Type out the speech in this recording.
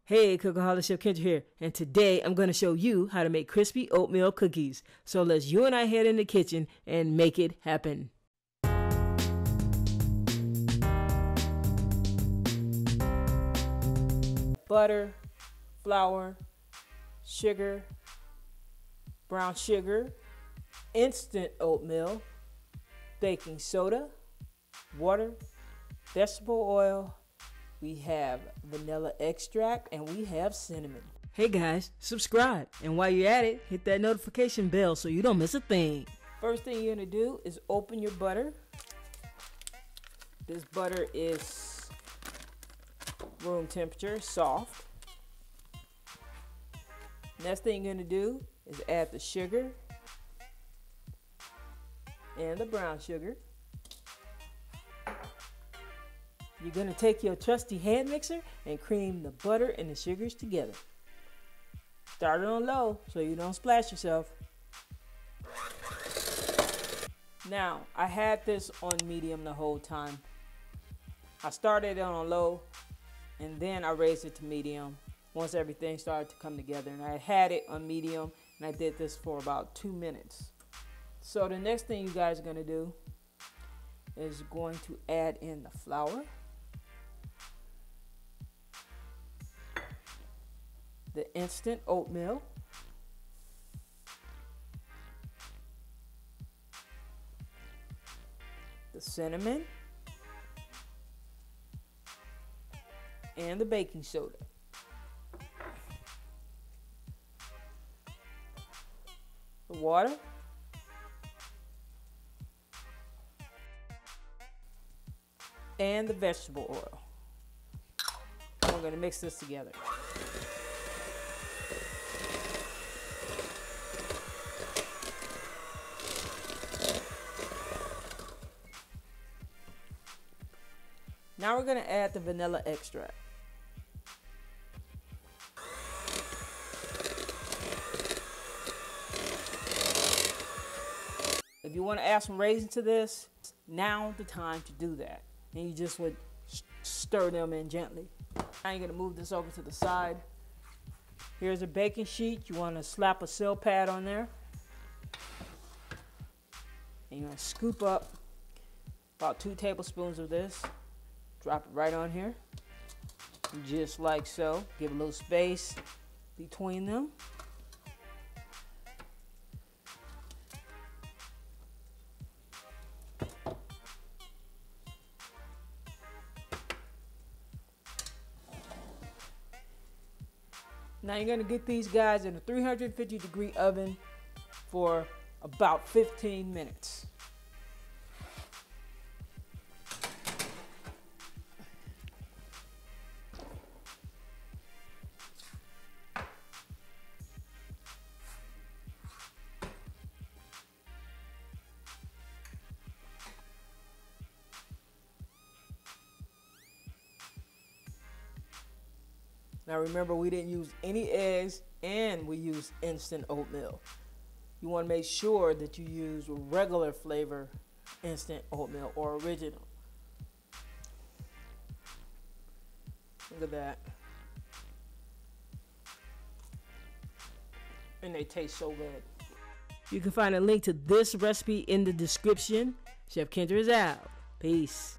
Hey, Cookaholic Chef Kendra here, and today I'm going to show you how to make crispy oatmeal cookies. So let's you and I head in the kitchen and make it happen. Butter, flour, sugar, brown sugar, instant oatmeal, baking soda, water, vegetable oil. We have vanilla extract, and we have cinnamon. Hey guys, subscribe, and while you're at it, hit that notification bell so you don't miss a thing. First thing you're gonna do is open your butter. This butter is room temperature, soft. Next thing you're gonna do is add the sugar and the brown sugar. You're going to take your trusty hand mixer and cream the butter and the sugars together. Start it on low so you don't splash yourself. Now, I had this on medium the whole time. I started it on low and then I raised it to medium once everything started to come together. And I had it on medium and I did this for about 2 minutes. So the next thing you guys are going to do is going to add in the flour, the instant oatmeal, the cinnamon, and the baking soda. The water, and the vegetable oil. We're going to mix this together. Now we're going to add the vanilla extract. If you want to add some raisins to this, now's the time to do that. And you just would stir them in gently. Now you're going to move this over to the side. Here's a baking sheet. You want to slap a sill pad on there. And you're going to scoop up about 2 tablespoons of this. Drop it right on here, just like so. Give a little space between them. Now you're going to get these guys in a 350-degree oven for about 15 minutes. Now remember, we didn't use any eggs and we used instant oatmeal. You want to make sure that you use regular flavor instant oatmeal or original. Look at that. And they taste so good. You can find a link to this recipe in the description. Chef Kendra is out. Peace.